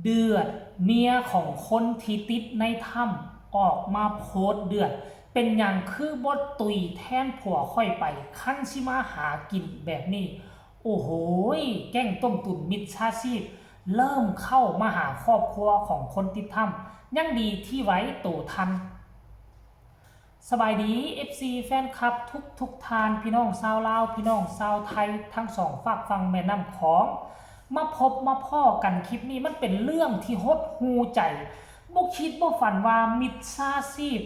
เดือดเมียของคนที่ติดในถ้ำออกมาโพสต์เดือดเป็นอย่างคือบดตุยแทนผัวค่อยไปขั้นชิมาหากินแบบนี้โอ้โหแก้งต้มตุ๋นมิจฉาชีพเริ่มเข้ามาหาครอบครัวของคนติดถ้ำยังดีที่ไว้โตทันสบายดี FC แฟนคลับทุกทานพี่น้องชาวลาวพี่น้องชาวไทยทั้งสองฝากฟังแม่น้ำของมาพบมาพ่อกันคลิปนี้มันเป็นเรื่องที่หดหูใจบ่คิดบ่ฝันว่ามิจฉาชีพ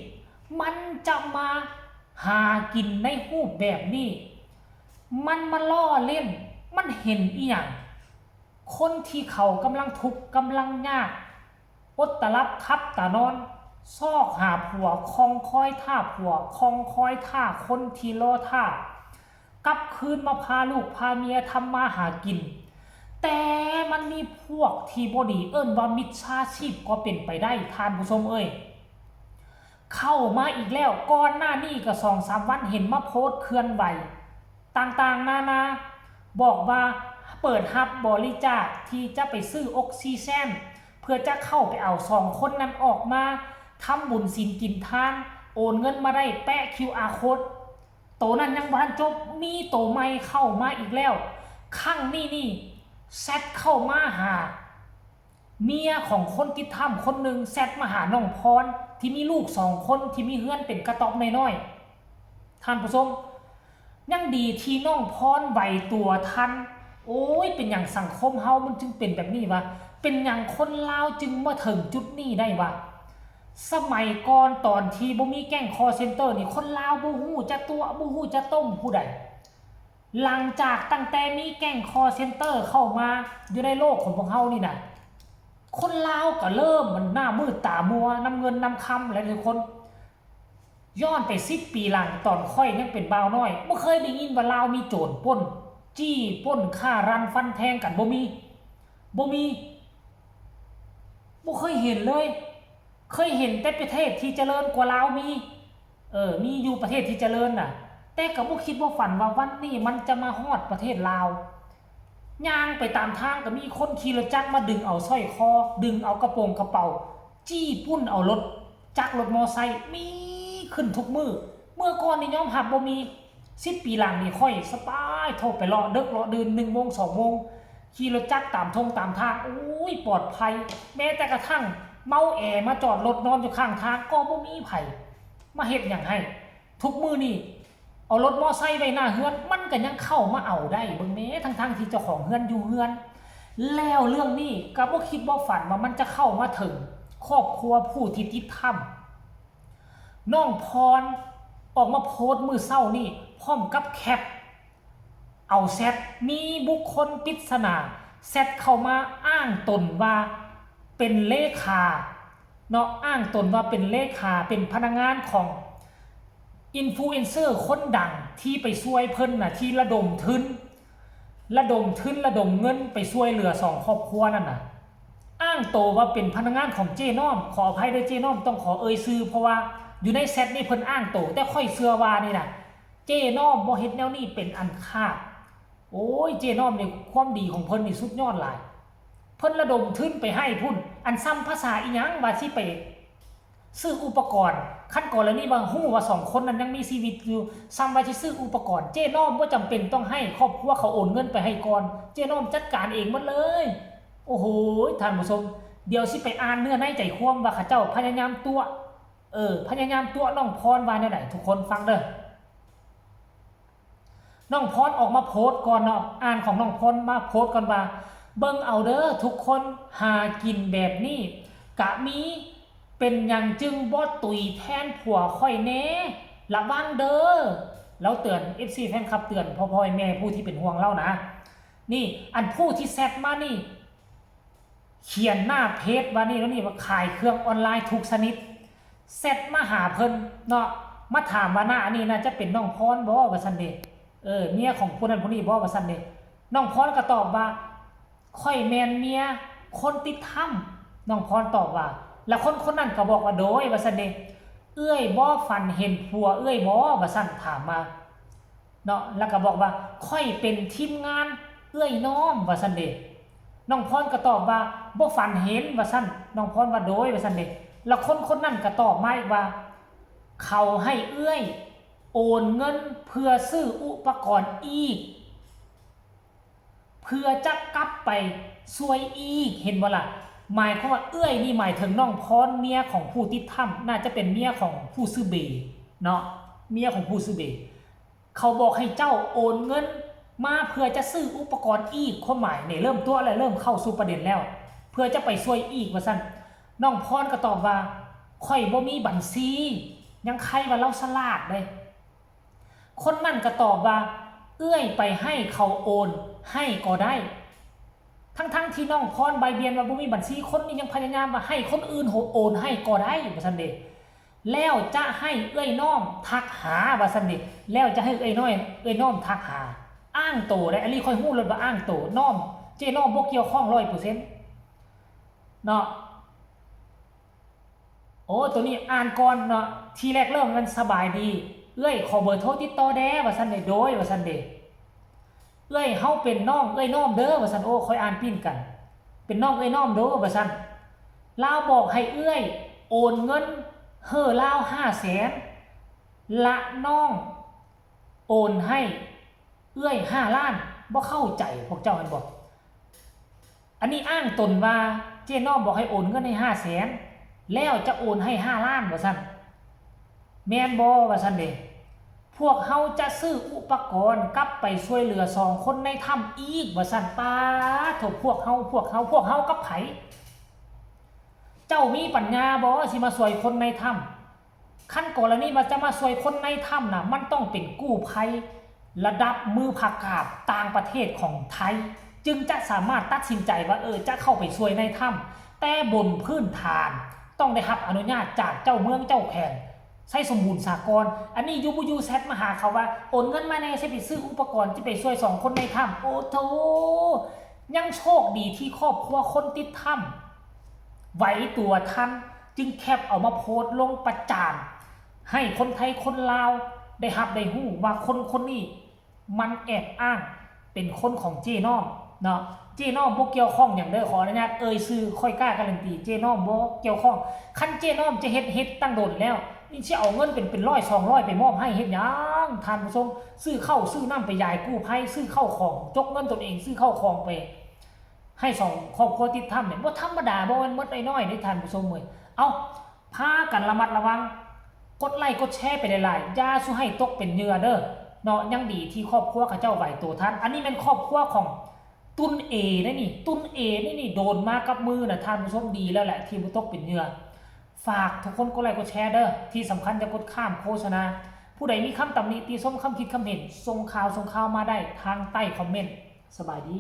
มันจะมาหากินในรูปแบบนี้มันมาล่อเล่นมันเห็นอีหยังคนที่เขากำลังทุกข์กำลังยากอดตะรับคับตานอนซอกหาผัวคองคอยท่าผัวคองคอยท่าคนที่รอท่ากลับคืนมาพาลูกพาเมียทำมาหากินแต่มันมีพวกที่บดีเอิ้นว่ามิจฉาชีพก็เป็นไปได้ท่านผู้ชมเอ้ยเข้ามาอีกแล้วก่อนหน้านี้ก็2-3 วันเห็นมาโพสต์เคลื่อนไหวต่างๆนานาบอกว่าเปิดฮับบริจาคที่จะไปซื้อออกซิเจนเพื่อจะเข้าไปเอา2 คนนั้นออกมาทำบุญศีลกินทานโอนเงินมาได้แปะ QR code โตนั้นยังบ่ทันจบมีโตใหม่เข้ามาอีกแล้วข้างนี่แซดเข้ามาหาเมียของคนติดถ้ำคนหนึ่งแซดมาหาน้องพรที่มีลูก2 คนที่มีเฮือนเป็นกระต๊อบน้อยๆท่านผู้ชมยังดีที่น้องพรไหวตัวทันโอ้ยเป็นอย่างสังคมเฮามันจึงเป็นแบบนี้วะเป็นอย่างคนลาวจึงมาถึงจุดนี้ได้วะสมัยก่อนตอนที่บ่มีแก๊งคอเซ็นเตอร์นี่คนลาวบ่ฮู้จะตัวบ่ฮู้จะต้มผู้ใดหลังจากตั้งแต่มีแก๊งคอเซ็นเตอร์เข้ามาอยู่ในโลกของพวกเฮานี่นะคนลาวก็เริ่มมันหน้ามืดตามัวนำเงินนำคำหลายๆคนย้อนไป10 ปีหลังตอนค่อยยังเป็นบ่าวน้อยบ่เคยได้ยินว่าลาวมีโจรปล้นจี้ปล้นฆ่ารันฟันแทงกันบ่มีบ่เคยเห็นเลยเคยเห็นแต่ประเทศที่เจริญกว่าลาวมีมีอยู่ประเทศที่เจริญน่ะแต่ก็บ่คิดบ่ฝันว่าวันนี้มันจะมาฮอดประเทศลาวย่างไปตามทางก็มีคนขี่รถจักรมาดึงเอาสร้อยคอดึงเอากระโปรงกระเป๋าจี้ปุ้นเอารถจักรรถมอไซค์มีขึ้นทุกมือเมื่อก่อนนี่ยอมหับบ่มี10 ปีหลังนี่ค่อยสบายโทรไปรอดึกรอดื่น1 โมง 2 โมงขี่รถจักรตามทงตามทางอุ้ยปลอดภัยแม้แต่กระทั่งเมาแอมาจอดรถนอนอยู่ข้างทางก็บ่มีไผมาเฮ็ดหยังให้ทุกมื้อนี่เอารถมอไซค์ไว้หน้าเฮือนมันก็ยังเข้ามาเอาได้เบิ่งแม้ทั้งที่เจ้าของเฮือนอยู่เฮือนแล้วเรื่องนี้ก็บ่คิดบ่ฝันว่ามันจะเข้ามาถึงครอบครัวผู้ที่ติดถ้ำน้องพรออกมาโพสต์มื้อเช้านี่พร้อมกับแคปเอาแชทมีบุคคลปริศนาแชทเข้ามาอ้างตนว่าเป็นเลขาเนาะอ้างตนว่าเป็นเลขาเป็นพนักงานของอินฟลูเอนเซอร์คนดังที่ไปช่วยเพิ่นน่ะที่ระดมทุนระดมเงินไปช่วยเหลือ2 ครอบครัวนั่นน่ะอ้างโตว่าเป็นพนักงานของเจน้อมขออภัยด้วยเจน้อมต้องขอเอ่ยชื่อเพราะว่าอยู่ในแชทนี่เพิ่นอ้างโตแต่ค่อยเชื่อว่านี่น่ะเจน้อมบ่เฮ็ดแนวนี้เป็นอันขาดโอ้ยเจน้อมนี่ความดีของเพิ่นนี่สุดยอดหลายเพิ่นระดมทุนไปให้พุ่นอันซ้ำภาษาอีหยังว่าสิไปซื้ออุปกรณ์ขั้นก่อนแล้วนี่บางฮู้ว่า2 คนนั้นยังมีชีวิตอยู่ซ้ำว่าสิซื้ออุปกรณ์เจน้อมบ่จำเป็นต้องให้ครอบครัวเขาโอนเงินไปให้ก่อนเจน้อมจัดการเองหมดเลยโอ้โหท่านผู้ชมเดี๋ยวสิไปอ่านเนื้อในใจความว่าเขาเจ้าพยายามตัวพยายามตัวน้องพรว่าแนวไหนทุกคนฟังเด้อน้องพรออกมาโพสต์ก่อนเนาะอ่านของน้องพรมาโพสต์ก่อนว่าเบิ่งเอาเด้อทุกคนหากินแบบนี้กะมีเป็นอย่างจึงบ่ตุยแทนผัวค่อยแน่ระวังเด้อแล้วเตือน FC แฟนคลับเตือนพ่อแม่ผู้ที่เป็นห่วงเล่านะนี่อันผู้ที่แซดมานี่เขียนหน้าเพจว่านี่แล้วนี่ว่าขายเครื่องออนไลน์ทุกชนิดแซดมาหาเพิ่นเนาะมาถามว่าหน้าอันนี้น่าจะเป็นน้องพรบ่ว่าซั่นเด้เมียของผู้นั้นผู้นี้บ่ว่าซั่นเด้น้องพรก็ตอบว่าค่อยแม่นเมียคนติดถ้ำน้องพรตอบว่าแล้วคนนั้นก็บอกว่าโดยว่าซั่นเด้เอื้อยบ่ฝันเห็นผัวเอื้อยบ่ว่าซั่นถามมาเนาะแล้วก็บอกว่าค่อยเป็นทีมงานเอื้อยน้อมว่าซั่นเด้ น้องพรก็ตอบว่าบ่ฝันเห็นว่าซั่นน้องพรว่าโดยว่าซั่นเด้แล้วคนนั้นก็ตอบมาอีกว่าเขาให้เอื้อยโอนเงินเพื่อซื้ออุปกรณ์อีกเพื่อจะกลับไปช่วยอีกเห็นบ่ล่ะหมายความว่าเอื้อยนี่หมายถึงน้องพรเมียของผู้ติดถ้ำน่าจะเป็นเมียของผู้ซื้อเบเนาะเมียของผู้ซื้อเบเขาบอกให้เจ้าโอนเงินมาเพื่อจะซื้ออุปกรณ์อีกความหมายเนี่ยเริ่มตัวอะไรเริ่มเข้าสู่ประเด็นแล้วเพื่อจะไปช่วยอีกว่าซั่นน้องพรก็ตอบว่าข่อยบ่มีบัญชียังใครว่าเราฉลาดเลยคนนั่นก็ตอบว่าเอื้อยไปให้เขาโอนให้ก็ได้ทั้งที่น้องพรใบเบียนว่าบ่มีบัญชีคนนี้ยังพยายามว่าให้คนอื่นโอนให้ก็ได้ว่าซั่นเด้แล้วจะให้เอื้อยน้อมทักหาว่าซั่นเด้แล้วจะให้เอื้อยน้อมทักหาอ้างโตได้อันนี้ค่อยฮู้เลยว่าอ้างโตน้อมเจ้น้อมบ่เกี่ยวข้อง 100% เนาะโอ้ตัวนี้อ่านก่อนเนาะทีแรกเริ่มมันสบายดีเอ้ยขอเบอร์โทรติดต่อแด้ว่าซั่นเด้โดยว่าซั่นเด้เอ้ยเฮาเป็นน้องเอ้ยน้อมเด้อว่าซั่นโอ้ค่อยอ่านปิ้นกันเป็นน้องเอ้ยน้อมเด้อว่าซั่นลาวบอกให้เอ้ยโอนเงินเฮ้อลาว500,000ละน้องโอนให้เอ้ย5 ล้านบ่เข้าใจพวกเจ้าเห็นบ่อันนี้อ้างตนว่าเจ้น้อมบอกให้โอนเงินให้500,000แล้วจะโอนให้5 ล้านว่าซั่นแม่นบ่ว่าซั่นเด้พวกเฮาจะซื้ออุปกรณ์กลับไปช่วยเหลือ2 คนในถ้ำอีกว่าซั่นปาโถพวกเฮากับไผเจ้ามีปัญญาบ่สิมาช่วยคนในถ้ำขั้นกรณีว่าจะมาช่วยคนในถ้ำน่ะมันต้องเป็นกู้ภัยระดับมือผักกาบต่างประเทศของไทยจึงจะสามารถตัดสินใจว่าจะเข้าไปช่วยในถ้ำแต่บนพื้นฐานต้องได้รับอนุญาตจากเจ้าเมืองเจ้าแขนใช้สมบูรณ์สากลอันนี้ยูแซดมาหาเขาว่าโอนเงินมาแน่ใช่ไปซื้ออุปกรณ์ที่ไปช่วย2 คนในถ้ำโอ้โถยังโชคดีที่ครอบครัวคนติดถ้ำไหวตัวทันจึงแคปเอามาโพสต์ลงประจานให้คนไทยคนลาวได้รับได้ฮู้ว่าคนนี้มันแอบอ้างเป็นคนของเจน้อมเนาะเจน้อมบ่เกี่ยวข้องอย่างเด้อขออนุญาตชื่อค่อยกล้าการันตีเจน้อมบ่เกี่ยวข้องคันเจน้อมจะเฮ็ดตั้งโดนแล้วนี่สิเอาเงินเป็น100 200ไปมอบให้เฮ็ดหยังท่านผู้ชมซื้อข้าวซื้อน้ำไปยายกู้ภัยซื้อข้าวของจกเงินตนเองซื้อข้าวของไปให้2 ครอบครัวติดถ้ำเนี่ยบ่ธรรมดาบ่แม่นหมดน้อยๆเด้ท่านผู้ชมเว้ยเอาพากันระมัดระวังกดไลค์กดแชร์ไปหลายๆอย่าสู้ให้ตกเป็นเหยื่อเด้อเนาะยังดีที่ครอบครัวเขาเจ้าไหวตัวทันอันนี้เป็นครอบครัวของตุนเอนะนี่ตุนเอนี่โดนมากับมือนะท่านผู้ชมดีแล้วแหละที่บ่ตกเป็นเหยื่อฝากทุกคนกดไลค์กดแชร์เด้อที่สำคัญจะกดข้ามโฆษณาผู้ใดมีคำตำหนิติชมคำคิดคำเห็นส่งข่าวมาได้ทางใต้คอมเมนต์สบายดี